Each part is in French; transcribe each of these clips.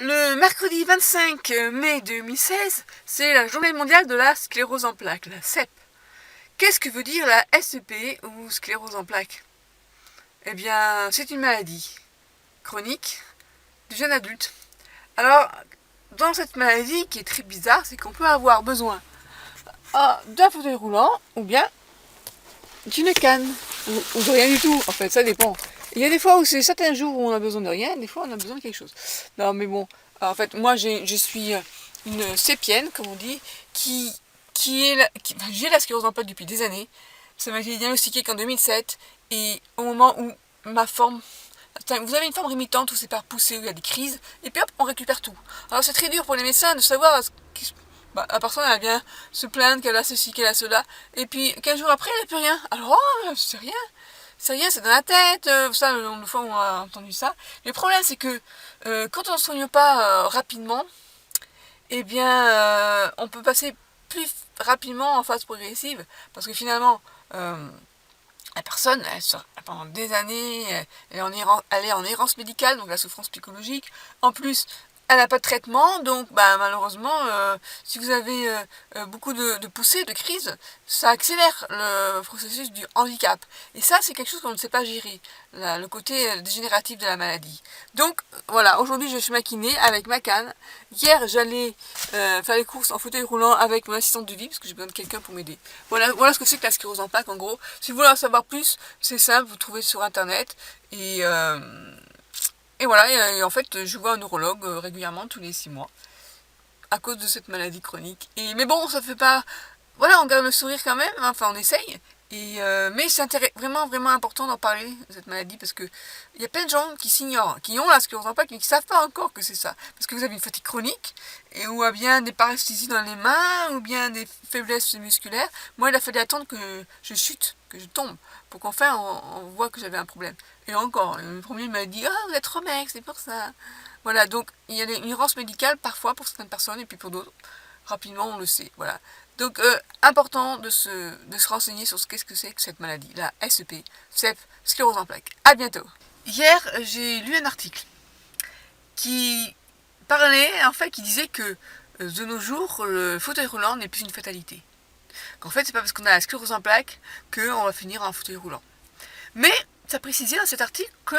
Le mercredi 25 mai 2016, c'est la journée mondiale de la sclérose en plaques, la CEP. Qu'est-ce que veut dire la SEP ou sclérose en plaques? Eh bien, c'est une maladie chronique du jeune adulte. Alors, dans cette maladie qui est très bizarre, c'est qu'on peut avoir besoin d'un fauteuil roulant ou bien d'une canne ou de rien du tout. En fait, ça dépend. Il y a des fois où c'est certains jours où on a besoin de rien, des fois on a besoin de quelque chose. Non, mais bon, en fait, moi je suis une sépienne, comme on dit, j'ai la sclérose en plaques depuis des années. Ça m'a été diagnostiqué qu'en 2007, et au moment où ma forme, vous avez une forme rémitante où c'est par poussée, où il y a des crises, et puis hop, on récupère tout. Alors c'est très dur pour les médecins de savoir la personne elle vient se plaindre qu'elle a ceci, qu'elle a cela, et puis 15 jours après elle n'a plus rien. Alors oh, c'est rien. C'est rien, c'est dans la tête, ça, le nombre de fois où on a entendu ça. Le problème, c'est que quand on ne soigne pas rapidement, eh bien, on peut passer plus rapidement en phase progressive, parce que finalement, la personne, pendant des années, elle est en errance médicale, donc la souffrance psychologique. En plus, elle n'a pas de traitement, donc malheureusement, si vous avez beaucoup de poussées, de crises, ça accélère le processus du handicap. Et ça, c'est quelque chose qu'on ne sait pas gérer, le côté dégénératif de la maladie. Donc voilà, aujourd'hui je suis maquinée avec ma canne. Hier, j'allais faire les courses en fauteuil roulant avec mon assistante de vie, parce que j'ai besoin de quelqu'un pour m'aider. Voilà ce que c'est que la sclérose en plaques, en gros. Si vous voulez en savoir plus, c'est simple, vous trouvez sur internet. Et voilà, et en fait, je vois un neurologue régulièrement tous les 6 mois à cause de cette maladie chronique. Mais bon, ça fait pas. Voilà, on garde le sourire quand même, hein, enfin on essaye. Mais c'est vraiment important d'en parler de cette maladie parce que il y a plein de gens qui s'ignorent, qui ont la sclérose en plaques mais qui ne savent pas encore que c'est ça. Parce que vous avez une fatigue chronique, ou bien des paresthésies dans les mains, ou bien des faiblesses musculaires. Moi, il a fallu attendre que je chute, que je tombe, pour qu'enfin on voit que j'avais un problème. Et encore, le premier m'a dit « Ah, vous êtes trop mec, c'est pour ça ». Voilà, donc il y a une errance médicale parfois pour certaines personnes et puis pour d'autres, rapidement on le sait. Voilà. Donc important de se renseigner sur qu'est-ce que c'est que cette maladie, la SEP, CEP, sclérose en plaques. À bientôt. Hier, j'ai lu un article qui parlait, en fait, qui disait que de nos jours, le fauteuil roulant n'est plus une fatalité. Qu'en fait, c'est pas parce qu'on a la sclérose en plaques qu'on va finir en fauteuil roulant. Mais ça précisait dans cet article que,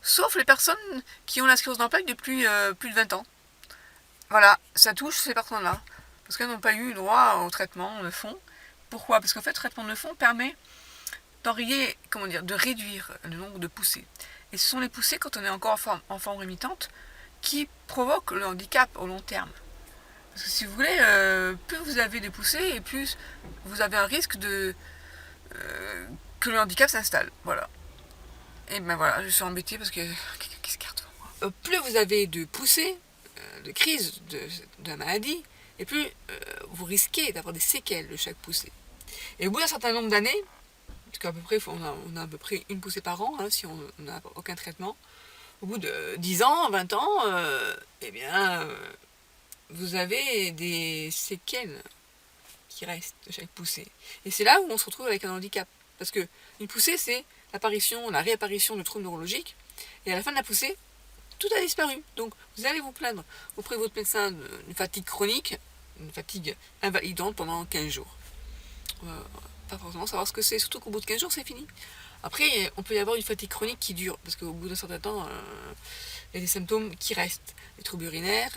sauf les personnes qui ont la sclérose en plaques depuis plus de 20 ans. Voilà, ça touche ces personnes-là. Parce qu'elles n'ont pas eu droit au traitement de fond. Pourquoi? Parce qu'en fait, le traitement de fond permet d'enrayer, de réduire le nombre de poussées. Et ce sont les poussées, quand on est encore en forme rémitante, qui provoquent le handicap au long terme. Parce que si vous voulez, plus vous avez de poussées, et plus vous avez un risque que le handicap s'installe. Voilà. Et ben voilà, je suis embêtée parce que quelqu'un qui se carte devant moi. Plus vous avez de poussées, de crise de la maladie, et plus vous risquez d'avoir des séquelles de chaque poussée. Et au bout d'un certain nombre d'années, parce qu'à peu près, on a à peu près une poussée par an, hein, si on n'a aucun traitement, au bout de 10 ans, 20 ans, eh bien, vous avez des séquelles qui restent de chaque poussée. Et c'est là où on se retrouve avec un handicap. Parce que une poussée, c'est la réapparition de troubles neurologiques, et à la fin de la poussée, tout a disparu. Donc vous allez vous plaindre auprès de votre médecin d'une fatigue chronique, une fatigue invalidante pendant 15 jours. Pas forcément savoir ce que c'est, surtout qu'au bout de 15 jours, c'est fini. Après, on peut y avoir une fatigue chronique qui dure, parce qu'au bout d'un certain temps, il y a des symptômes qui restent. Les troubles urinaires,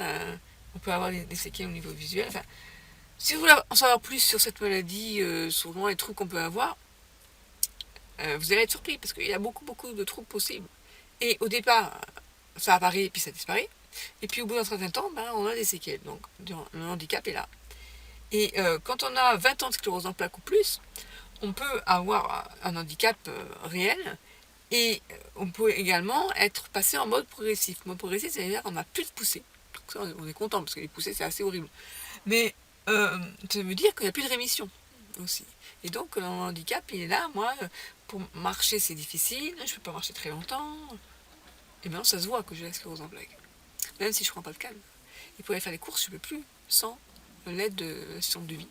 on peut avoir des séquelles au niveau visuel. Enfin, si vous voulez en savoir plus sur cette maladie, sur vraiment les troubles qu'on peut avoir, vous allez être surpris, parce qu'il y a beaucoup de troubles possibles. Et au départ, ça apparaît puis ça disparaît. Et puis au bout d'un certain temps, on a des séquelles. Donc le handicap est là. Et quand on a 20 ans de sclérose en plaques ou plus, on peut avoir un handicap réel. Et on peut également être passé en mode progressif. Mode progressif, c'est-à-dire qu'on n'a plus de poussées. Donc ça, on est content parce que les poussées, c'est assez horrible. Mais ça veut dire qu'il n'y a plus de rémission aussi. Et donc le handicap, il est là. Moi, pour marcher, c'est difficile. Je ne peux pas marcher très longtemps. Et bien ça se voit que j'ai la sclérose en plaques. Même si je ne prends pas de calme. Et pour aller faire les courses, je ne peux plus sans l'aide de l'assistante de vie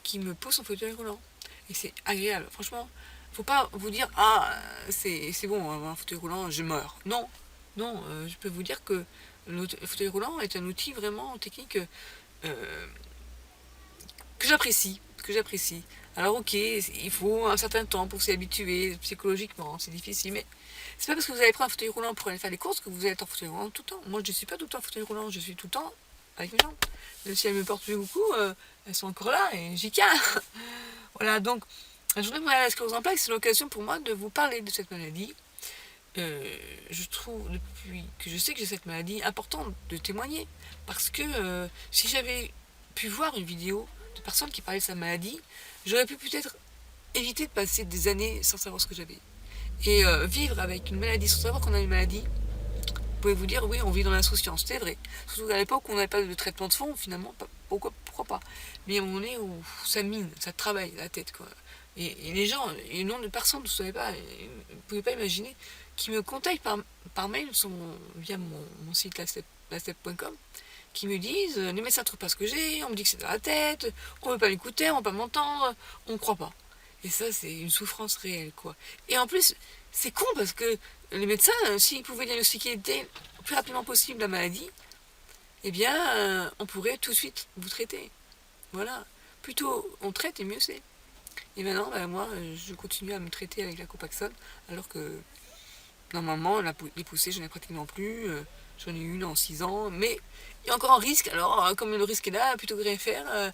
qui me pousse en fauteuil roulant. Et c'est agréable. Franchement, faut pas vous dire c'est bon, un fauteuil roulant, je meurs. Non, je peux vous dire que le fauteuil roulant est un outil vraiment technique que j'apprécie. Alors ok, il faut un certain temps pour s'y habituer, psychologiquement, c'est difficile, mais c'est pas parce que vous allez prendre un fauteuil roulant pour aller faire les courses que vous allez être en fauteuil roulant tout le temps. Moi je suis pas tout le temps en fauteuil roulant, je suis tout le temps avec mes jambes. Même si elles me portent plus beaucoup, elles sont encore là et j'y tiens. Voilà, donc la journée mondiale de la sclérose en plaques, c'est l'occasion pour moi de vous parler de cette maladie. Je trouve, depuis que je sais que j'ai cette maladie, important de témoigner. Parce que si j'avais pu voir une vidéo de personnes qui parlaient de sa maladie, j'aurais pu peut-être éviter de passer des années sans savoir ce que j'avais. Et vivre avec une maladie sans savoir qu'on a une maladie, vous pouvez vous dire, oui, on vit dans l'insouciance, c'est vrai. Surtout à l'époque où on n'avait pas de traitement de fond, finalement, pourquoi pas. Mais on est où ça mine, ça travaille la tête, quoi. Et les gens, et le nombre de personnes, vous ne savez pas, vous ne pouvez pas imaginer, qui me contactent par mail via mon site lastep.com, qui me disent, les médecins ne trouvent pas ce que j'ai, on me dit que c'est dans la tête, on ne veut pas m'écouter, on ne veut pas m'entendre, on ne croit pas. Et ça, c'est une souffrance réelle, quoi. Et en plus, c'est con parce que les médecins, s'ils pouvaient diagnostiquer le plus rapidement possible la maladie, eh bien, on pourrait tout de suite vous traiter. Voilà. Plutôt on traite et mieux c'est. Et maintenant, moi, je continue à me traiter avec la Copaxone, alors que normalement, les poussées, je n'en ai pratiquement plus. J'en ai eu une en 6 ans, mais il y a encore un risque. Alors, comme le risque est là, plutôt que rien faire,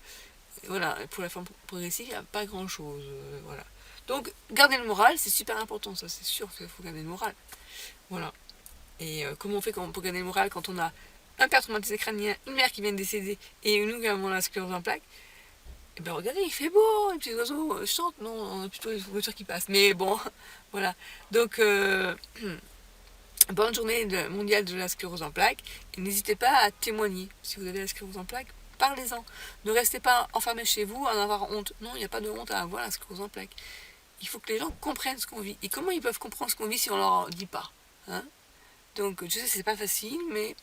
voilà, pour la forme progressive, il n'y a pas grand-chose. Voilà. Donc, garder le moral, c'est super important, ça, c'est sûr qu'il faut garder le moral. Voilà. Et comment on fait pour garder le moral quand on a un père traumatisé crânien, une mère qui vient de décéder, et nous qui avons la sclérose en plaques? Et ben regardez, il fait beau, les petits oiseaux chantent, non, on a plutôt les voitures qui passent. Mais bon, voilà. Donc, bonne journée mondiale de la sclérose en plaques. Et n'hésitez pas à témoigner. Si vous avez la sclérose en plaques, parlez-en. Ne restez pas enfermés chez vous à en avoir honte. Non, il n'y a pas de honte à avoir la sclérose en plaques. Il faut que les gens comprennent ce qu'on vit. Et comment ils peuvent comprendre ce qu'on vit si on leur dit pas, hein? Donc, je sais, c'est pas facile, mais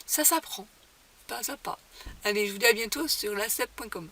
ça s'apprend. Pas à pas. Allez, je vous dis à bientôt sur lastep.com.